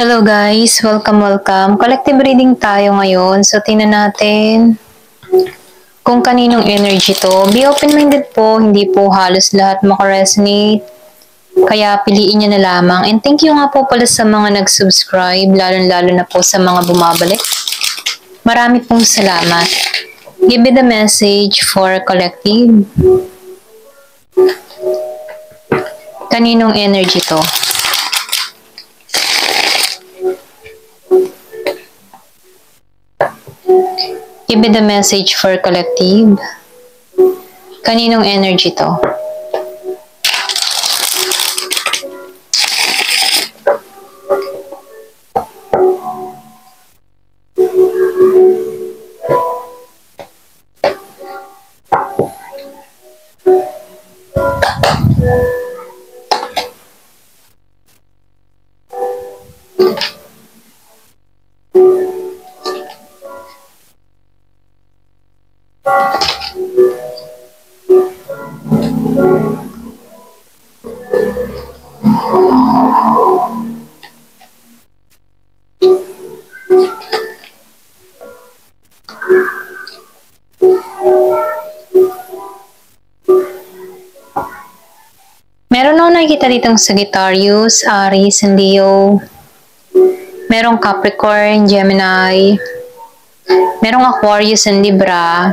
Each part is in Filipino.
Hello guys, welcome. Collective reading tayo ngayon. So tingnan natin kung kaninong energy to. Be open-minded po, hindi po halos lahat makaresonate. Kaya piliin nyo na lamang. And thank you nga po pala sa mga nag-subscribe, lalo na po sa mga bumabalik. Marami pong salamat. Give me the message for collective. Kaninong energy to? Give me the message for collective. Kaninong energy to? Meron ako nakikita ditong Sagittarius, Aries, and Leo. Merong Capricorn, Gemini. Merong Aquarius and Libra.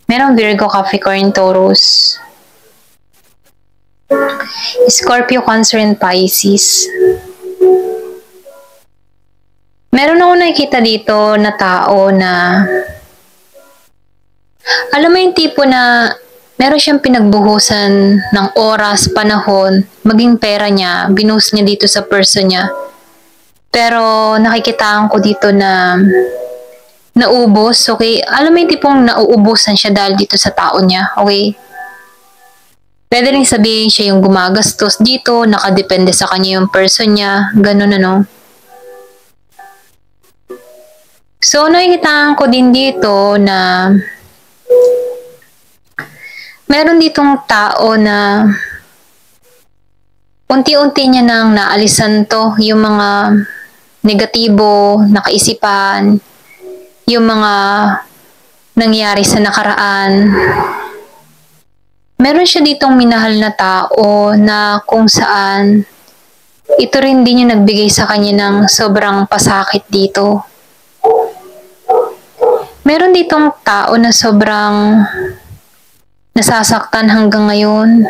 Merong Virgo, Capricorn, Taurus. Scorpio, Cancer, and Pisces. Meron ako nakikita dito na tao na alam mo yung tipo na meron siyang pinagbuhusan ng oras, panahon, maging pera niya, binuhos niya dito sa person niya. Pero nakikitaan ko dito na naubos, okay? Alam mo yung tipong nauubusan siya dahil dito sa tao niya, okay? Pwede rin sabihin siya yung gumagastos dito, nakadepende sa kanya yung person niya, ganun ano. So nakikitaan ko din dito na meron ditong tao na unti-unti niya nang naalisan to, yung mga negatibo, nakaisipan, yung mga nangyari sa nakaraan. Meron siya ditong minahal na tao na kung saan ito rin din yung nagbigay sa kanya ng sobrang pasakit dito. Meron ditong tao na sobrang nasasaktan hanggang ngayon.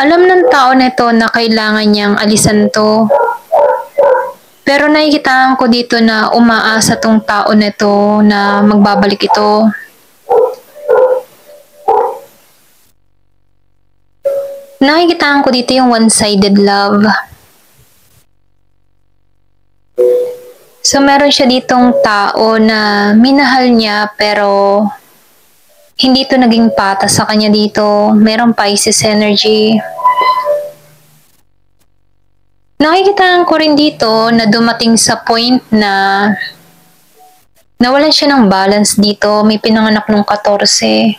Alam ng tao na ito na kailangan niyang alisan to. Pero nakikitaan ko dito na umaasa tong tao na ito na magbabalik ito. Nakikitaan ko dito yung one-sided love. So meron siya ditong tao na minahal niya pero hindi to naging patas sa kanya dito. Merong Pisces energy. Nakikitaan ko rin dito na dumating sa point na nawalan siya ng balance dito. May pinanganak nung 14,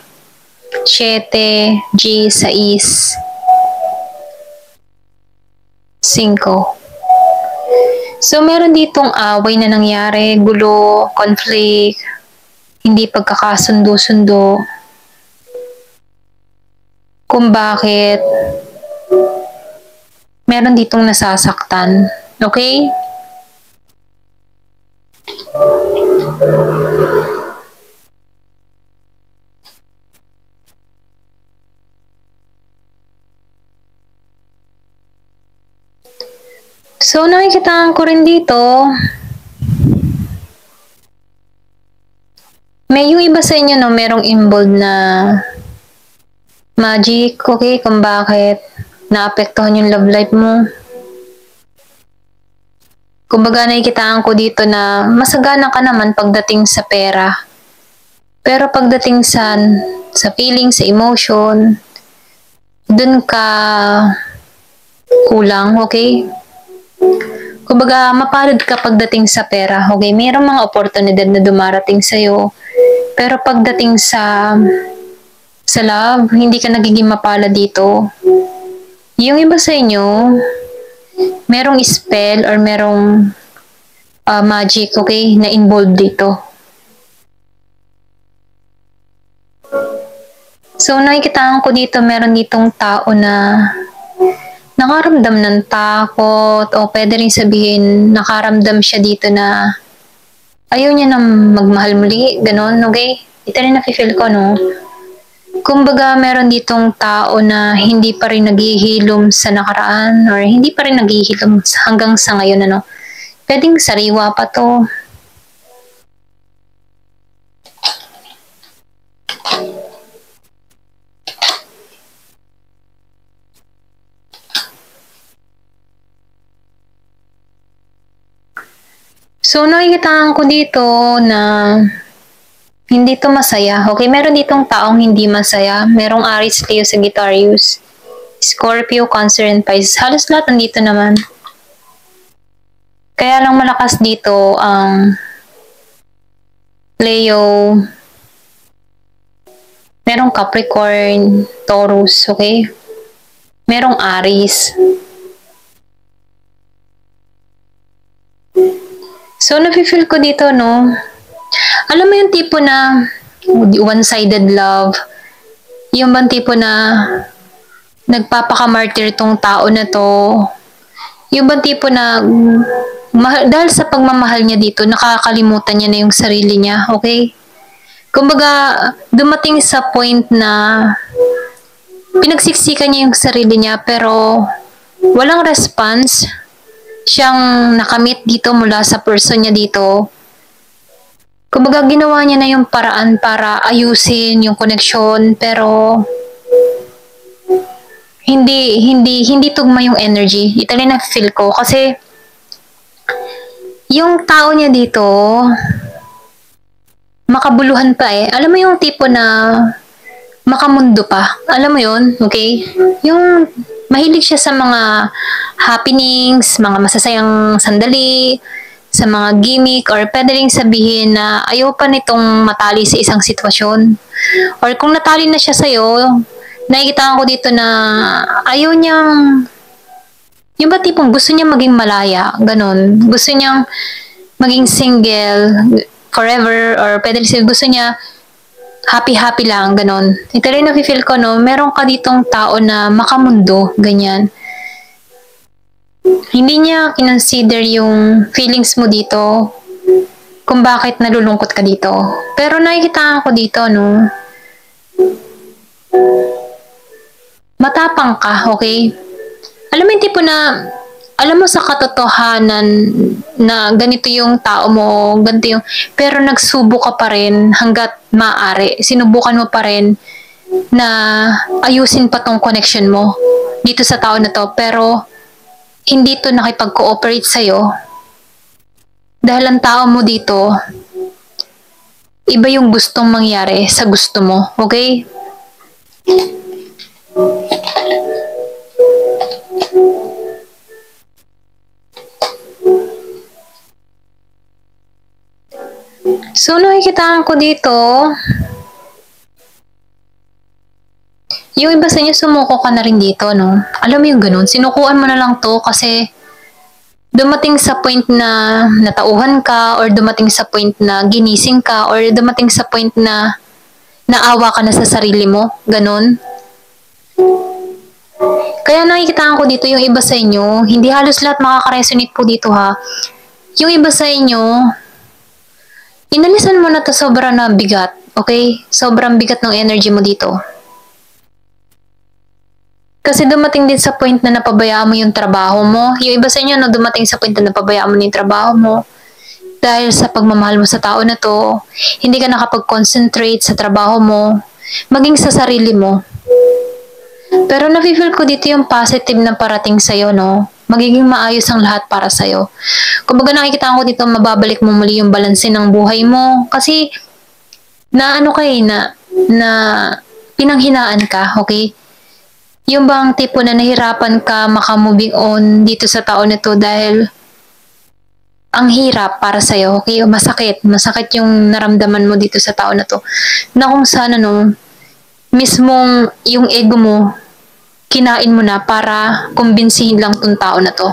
7, G, 6, 5. So, meron ditong away na nangyari, gulo, conflict, hindi pagkakasundo-sundo. Kung bakit meron ditong nasasaktan. Okay? So, nakikitaan ko rin dito, may yung iba sa inyo, no, merong involved na magic, okay, kung bakit naapektuhan yung love life mo. Kumbaga, nakikitaan ko dito na masagana ka naman pagdating sa pera. Pero pagdating sa feeling, sa emotion, dun ka kulang, okay? Kumbaga, mapalad ka pagdating sa pera, okay? Mayroong mga oportunidad na dumarating sa'yo. Pero pagdating sa love, hindi ka nagiging mapalad dito. Yung iba sa inyo, merong spell or merong magic, okay, na involved dito. So, nakikitaan ko dito, meron ditong tao na nakaramdam ng takot o pwede rin sabihin nakaramdam siya dito na ayaw niya nang magmahal muli, ganun, okay? Ito rin nafe-feel ko, no? Kumbaga, meron ditong tao na hindi pa rin naghihilom sa nakaraan or hindi pa rin naghihilom hanggang sa ngayon, ano? Pwedeng sariwa pa to. So, nakikitaan ko dito na hindi to masaya. Okay, meron ditong taong hindi masaya. Merong Aries, Leo, Sagittarius, Scorpio, Cancer, and Pisces. Halos lahat nandito naman. Kaya lang malakas dito ang Leo, merong Capricorn, Taurus, okay? Merong Aries. So, nafe-feel ko dito, no? Alam mo yung tipo na one-sided love? Yung bang tipo na nagpapakamartir tong tao na to? Yung bang tipo na dahil sa pagmamahal niya dito, nakakalimutan niya na yung sarili niya, okay? Kumbaga, dumating sa point na pinagsiksikan niya yung sarili niya pero walang response siyang nakamit dito mula sa person niya dito. Kumbaga, ginawa niya na yung paraan para ayusin yung connection pero hindi tugma yung energy. Ito rin na feel ko kasi yung tao niya dito makabuluhan pa eh. Alam mo yung tipo na makamundo pa. Alam mo yun, okay? Yung mahilig siya sa mga happenings, mga masasayang sandali, sa mga gimmick, or pwede rin sabihin na ayaw pa nitong matali sa isang sitwasyon. Or kung natali na siya sa'yo, nakikita ko dito na ayaw niyang, yung ba tipong gusto niya maging malaya, ganun. Gusto niyang maging single forever, or pwede rin gusto niya happy-happy lang, ganun. Ito rin nafe-feel ko, no, meron ka ditong tao na makamundo, ganyan. Hindi niya kinonsider yung feelings mo dito, kung bakit nalulungkot ka dito. Pero nakikita ko dito, no, matapang ka, okay? Alam mo yung tipo na, alam mo sa katotohanan na ganito yung tao mo, ganito yung, pero nagsubo ka pa rin hanggat maaari. Sinubukan mo pa rin na ayusin pa tong connection mo dito sa tao na to, pero hindi to nakipag-cooperate sa'yo. Dahil ang tao mo dito, iba yung gustong mangyari sa gusto mo, okay? So, nakikitaan ko dito, yung iba sa inyo sumuko ka na rin dito, no? Alam mo yung ganun, sinukuan mo na lang to kasi dumating sa point na natauhan ka or dumating sa point na ginising ka or dumating sa point na naawa ka na sa sarili mo, ganun. Kaya nakikitaan ko dito yung iba sa inyo, hindi halos lahat makaka-resonate po dito ha. Yung iba sa inyo, inalisan mo na to sobra na bigat, okay? Sobrang bigat ng energy mo dito. Kasi dumating din sa point na napabayaan mo yung trabaho mo. Yung iba sa inyo, no, dumating sa point na napabayaan mo na yung trabaho mo. Dahil sa pagmamahal mo sa tao na to, hindi ka nakapag-concentrate sa trabaho mo, maging sa sarili mo. Pero nafe-feel ko dito yung positive na parating sa'yo, no? Magiging maayos ang lahat para sa'yo. Kumbaga nakikita ko dito, mababalik mo muli yung balanse ng buhay mo. Kasi, na ano kayo, na pinanghinaan ka, okay? Yung bang tipo na nahirapan ka makamoving on dito sa tao na to dahil ang hirap para sa'yo, okay? Masakit yung naramdaman mo dito sa tao na to. Na kung sana, no, mismong yung ego mo, kinain mo na para kumbinsihin lang tong tao na to.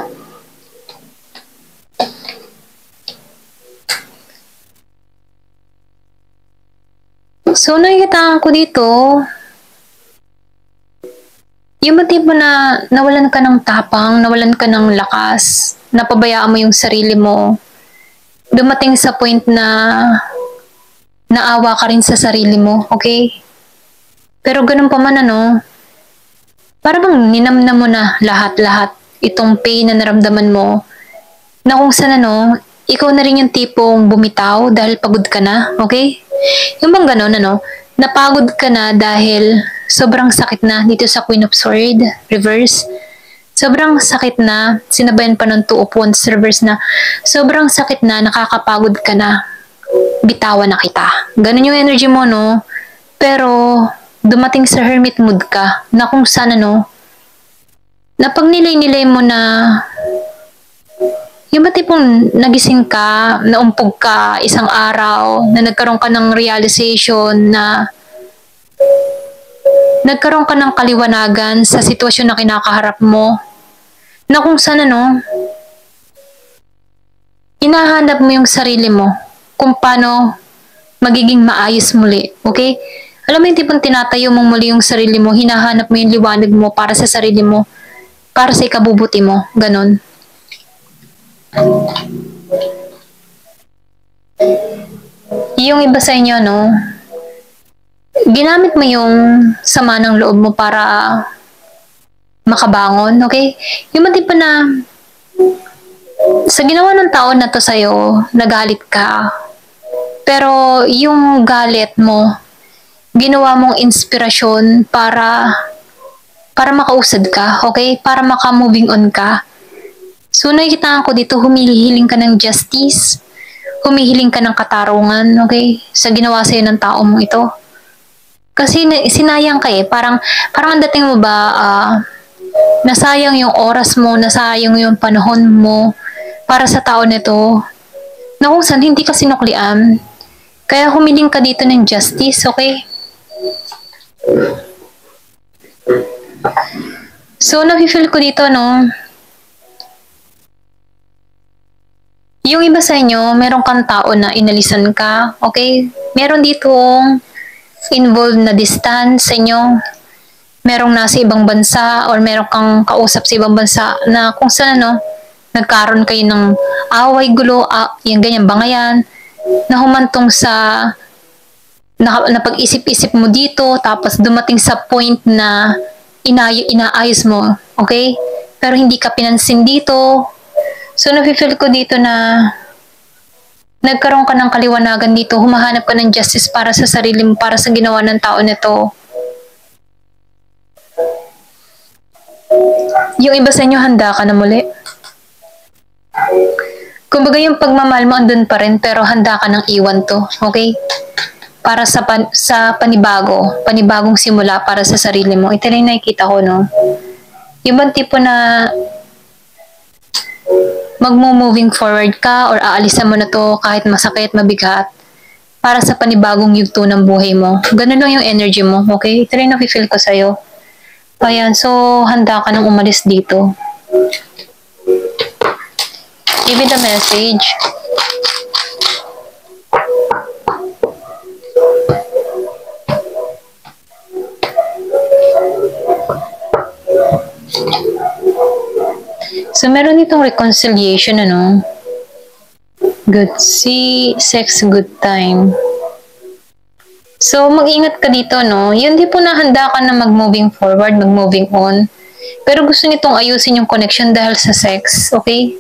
So, nakikita ko dito, yung ba tipo na nawalan ka ng tapang, nawalan ka ng lakas, napabayaan mo yung sarili mo, dumating sa point na naawa ka rin sa sarili mo, okay? Pero ganun pa man para bang ninamnam mo na lahat-lahat itong pain na naramdaman mo, na kung saan ikaw na rin yung tipong bumitaw dahil pagod ka na, okay? Yung bang ganun napagod ka na dahil sobrang sakit na dito sa Queen of Swords, reverse. Sobrang sakit na, sinabayan pa ng Two of Wands, reverse na. Sobrang sakit na, nakakapagod ka na. Bitawan na kita. Ganun yung energy mo, Pero, dumating sa hermit mood ka, na kung saan na pag nilay-nilay mo na, yung ba tipong nagising ka, naumpog ka isang araw, na nagkaroon ka ng realization na nagkaroon ka ng kaliwanagan sa sitwasyon na kinakaharap mo, na kung saan hinahanap mo yung sarili mo kung paano magiging maayos muli, okay? Alam mo yung tipong tinatayo mong muli yung sarili mo, hinahanap mo yung liwanag mo para sa sarili mo, para sa ikabubuti mo, ganun. Yung iba sa inyo, ginamit mo yung sama ng loob mo para makabangon, okay? Yung matipa na sa ginawa ng tao na to sa'yo, nagalit ka. Pero yung galit mo, ginawa mong inspirasyon para makausad ka, okay? Para maka-moving on ka. So nakikita ko dito, humihiling ka ng justice, humihiling ka ng katarungan, okay? Sa ginawa sa'yo ng tao mo ito. Kasi sinayang ka parang ang dating mo ba, nasayang yung oras mo, nasayang yung panahon mo para sa tao nito, na kung saan hindi ka sinuklian. Kaya humiling ka dito ng justice, okay? So, nafe-feel ko dito, yung iba sa inyo, meron kang tao na inalisan ka, okay? Meron ditong involved na distance sa inyo. Merong nasa ibang bansa or meron kang kausap sa ibang bansa na kung saan nagkaroon kayo ng away, gulo, yung ganyan, bangayan, na humantong sa napag-isip-isip mo dito, tapos dumating sa point na inaayos mo, okay? Pero hindi ka pinansin dito. So, nafe-feel ko dito na nagkaroon ka ng kaliwanagan dito, humahanap ka ng justice para sa sarili mo, para sa ginawa ng tao nito. Yung iba sa inyo, handa ka na muli. Kumbaga yung pagmamahal mo andun pa rin, pero handa ka ng iwan to, okay? Para sa panibagong simula para sa sarili mo. Ito rin nakikita ko, Yung bang tipo na magmo-moving forward ka or aalisan mo na to kahit masakit, mabigat para sa panibagong yugto ng buhay mo. Ganun lang yung energy mo, okay? Ito rin nafe-feel ko sa'yo. Ayan, so handa ka nang umalis dito. Give me the message. So, meron itong reconciliation, Good see, sex, good time. So, mag-ingat ka dito, Yun di po na handa ka na mag-moving forward, mag-moving on. Pero gusto nitong ayusin yung connection dahil sa sex, okay?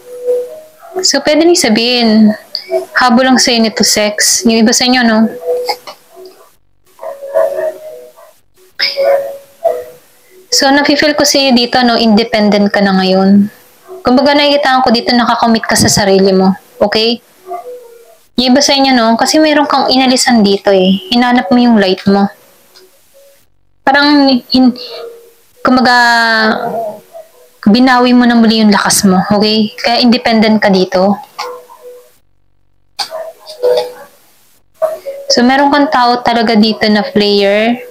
So, pwede niyong sabihin, habol lang sa'yo nito sex. Yung iba sa inyo, So, nafe-feel ko sa'yo dito, independent ka na ngayon. Kumbaga nakikita ko dito, nakakommit ka sa sarili mo. Okay? Yung iba sa inyo, kasi meron kang inalisan dito Hinanap mo yung light mo. Parang, kumbaga, binawi mo na muli yung lakas mo. Okay? Kaya independent ka dito. So, meron kang tao talaga dito na player.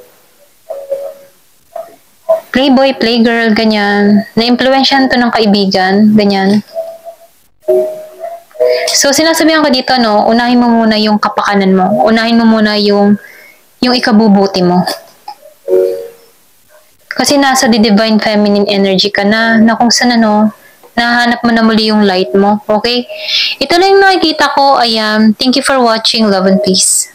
playboy, playgirl, ganyan. Na-impluensyahan to ng kaibigan, ganyan. So, sinasabihan ko dito, no, unahin mo muna yung kapakanan mo. Unahin mo muna yung ikabubuti mo. Kasi nasa the divine feminine energy ka na kung saan nahanap mo na muli yung light mo. Okay? Ito lang yung nakikita ko. Thank you for watching. Love and peace.